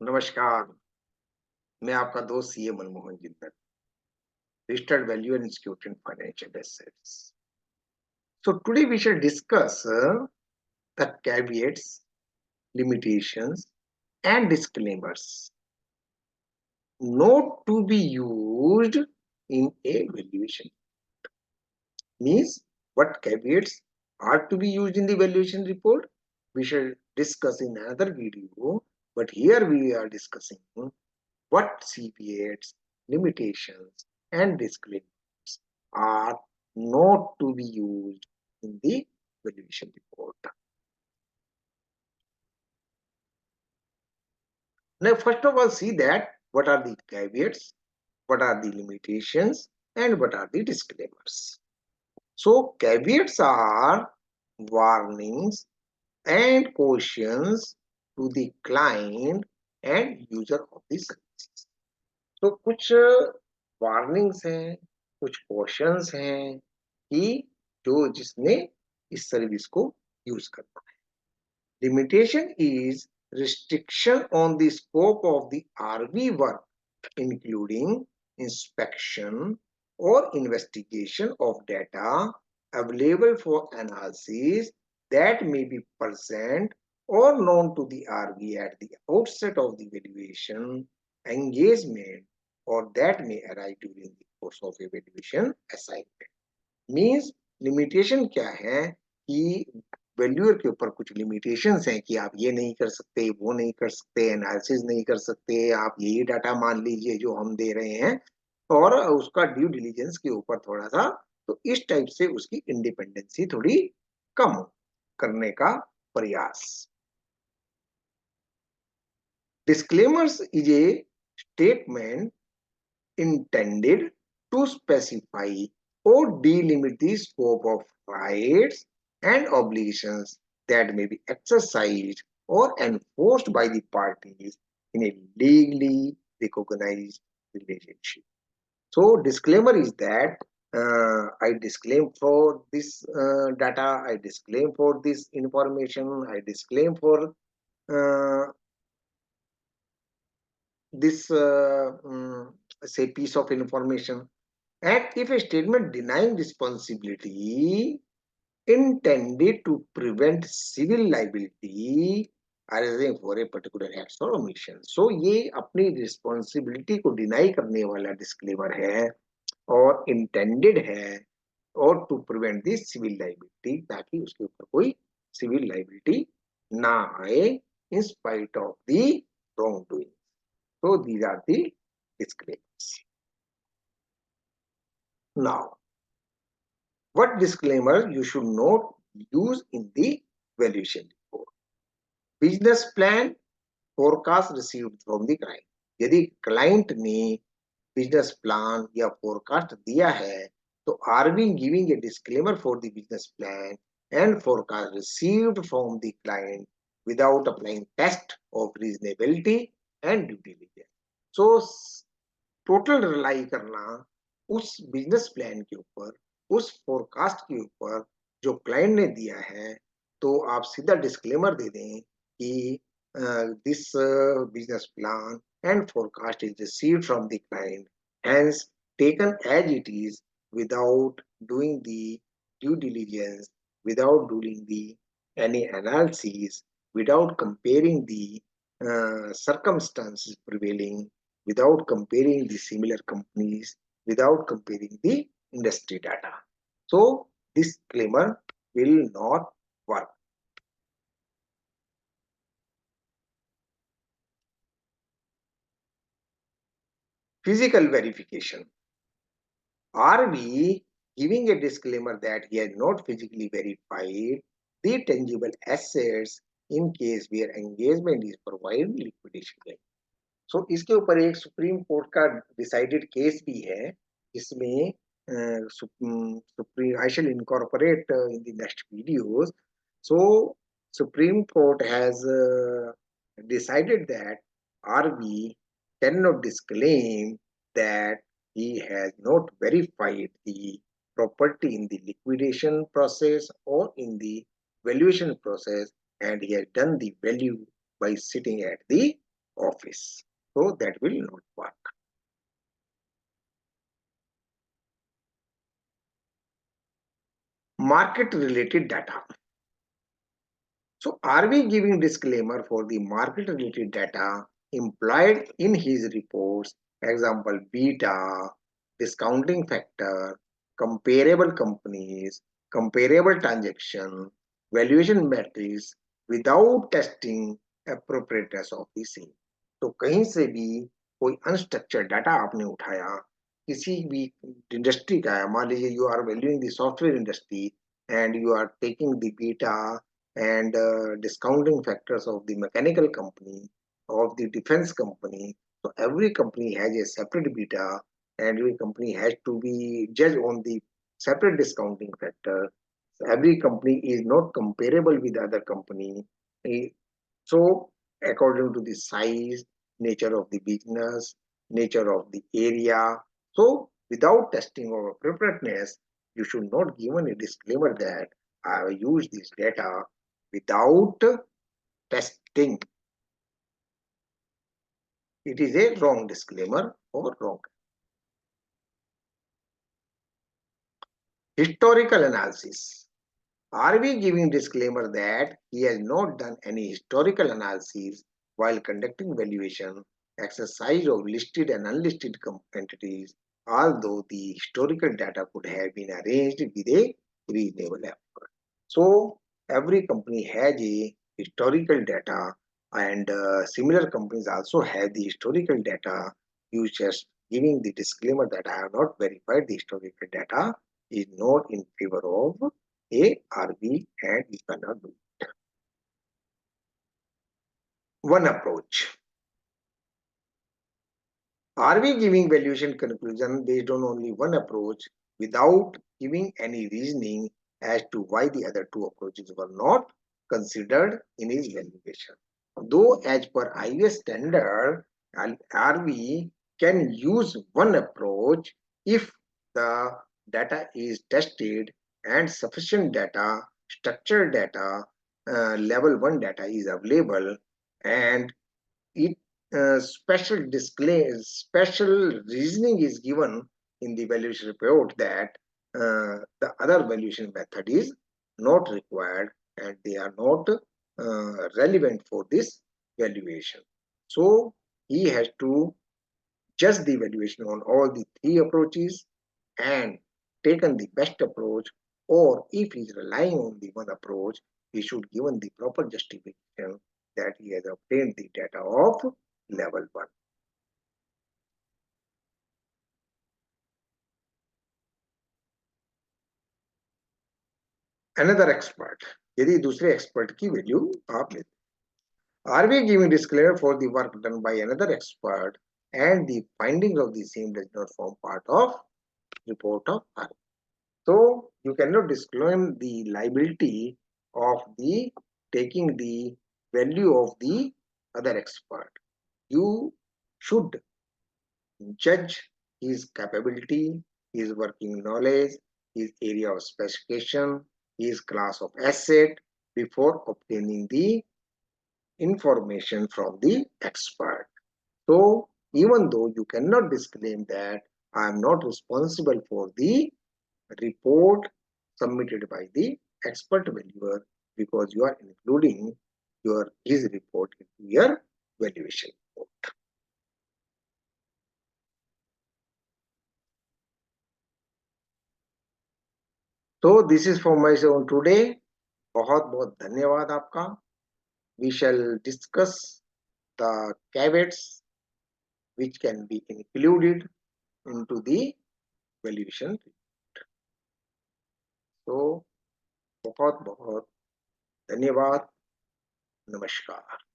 नमस्कार, मैं आपका दोस्त CA Manmohan Jindal, registered value and institute in financial assets. So today we shall discuss the caveats, limitations, and disclaimers not to be used in a valuation. Means what caveats are to be used in the valuation report. We shall discuss in another video, but here we are discussing what caveats, limitations, and disclaimers are not to be used in the valuation report. Now, first of all, see that what are the caveats, what are the limitations, and what are the disclaimers. So, caveats are warnings and cautions to the client and user of the services. तो कुछ warnings हैं, कुछ questions हैं कि जो जिसने इस service को यूज करना है. Limitation is restriction on the scope of the RV work, including inspection or investigation of data available for analysis that may be present or known to the RV at the outset of the valuation engagement or that may arise during the course of evaluation assignment. Means limitation क्या है कि valuer के ऊपर कुछ limitations हैं कि आप ये नहीं कर सकते, वो नहीं कर सकते, एनालिसिस नहीं कर सकते, आप यही डाटा मान लीजिए जो हम दे रहे हैं और उसका ड्यू डिलिजेंस के ऊपर थोड़ा सा तो इस टाइप से उसकी इंडिपेंडेंसी थोड़ी कम करने का प्रयास. Disclaimers is a statement intended to specify or delimit the scope of rights and obligations that may be exercised or enforced by the parties in a legally recognized relationship. So, disclaimer is that I disclaim for this data, I disclaim for this information, I disclaim for this say piece of information. And if a statement denying responsibility intended to prevent civil liability arising for a particular act or omission, so ये अपनी responsibility को deny करने वाला disclaimer है और intended है और to prevent the civil liability ताकि उसके ऊपर कोई सिविल लाइबिलिटी ना आए in spite of the wrongdoing. So these are the disclaimers. Now, what disclaimer you should not use in the valuation report? Business plan forecast received from the client. यदि client ने business plan या forecast दिया है, तो are we giving a disclaimer for the business plan and forecast received from the client without applying test of reasonability and due diligence. So total rely करना उस business plan के ऊपर, उस forecast के ऊपर जो क्लाइंट ने दिया है, तो आप सीधा डिस्क्लेमर दे दें कि this business plan and forecast is received from the client hence taken as it is without doing the due diligence, without doing the any analysis, without comparing the circumstances prevailing, without comparing the similar companies, without comparing the industry data. So this disclaimer will not work. Physical verification. Are we giving a disclaimer that he has not physically verified the tangible assets in case where engagement is provided liquidation claim? So इसके ऊपर एक supreme court का decided case भी है जिसमें I shall incorporate in the next videos. So Supreme Court has decided that RV cannot disclaim that he has not verified the property in the liquidation process or in the valuation process, and he has done the value by sitting at the office. So that will not work. Market related data. So are we giving disclaimer for the market related data implied in his reports? Example, beta, discounting factor, comparable companies, comparable transaction, valuation metrics without testing appropriateness of the same. तो कहीं से भी कोई unstructured data आपने उठाया, किसी भी industry का है, मान लीजिए you are valuing the software industry and you are taking the beta and discounting factors of the mechanical company, of the defense company. So every company has a separate beta and every company has to be judged on the separate discounting factor. So every company is not comparable with other company. Eh, So according to the size, nature of the business, nature of the area. So without testing or preparedness, you should not give a disclaimer that I have used this data without testing. It is a wrong disclaimer or wrong. Historical analysis. Are we giving disclaimer that he has not done any historical analysis while conducting valuation exercise of listed and unlisted entities, although the historical data could have been arranged with a reasonable effort? So every company has a historical data and similar companies also have the historical data. You just giving the disclaimer that I have not verified the historical data is not in favor of a RV and you cannot do one approach. Are we giving valuation conclusion based on only one approach without giving any reasoning as to why the other two approaches were not considered in his valuation? Though as per IAS standard, RV can use one approach if the data is tested and sufficient data, structured data, level 1 data is available and it special reasoning is given in the valuation report that the other valuation method is not required and they are not relevant for this valuation. So he has to judge the valuation on all the three approaches and taken the best approach, or if he is relying on the one approach, he should given the proper justification that he has obtained the data of level 1. Another expert, यदि दूसरे expert की value आप लेते, are we giving disclaimer for the work done by another expert and the findings of the same does not form part of report of RV? So you cannot disclaim the liability of the taking the value of the other expert. You should judge his capability, his working knowledge, his area of specification, his class of asset before obtaining the information from the expert. So even though you cannot disclaim that I am not responsible for the report submitted by the expert valuer because you are including his report into your valuation report. So this is for my own today. बहुत बहुत धन्यवाद आपका. We shall discuss the caveats which can be included into the valuation. So बहुत बहुत धन्यवाद. नमस्कार.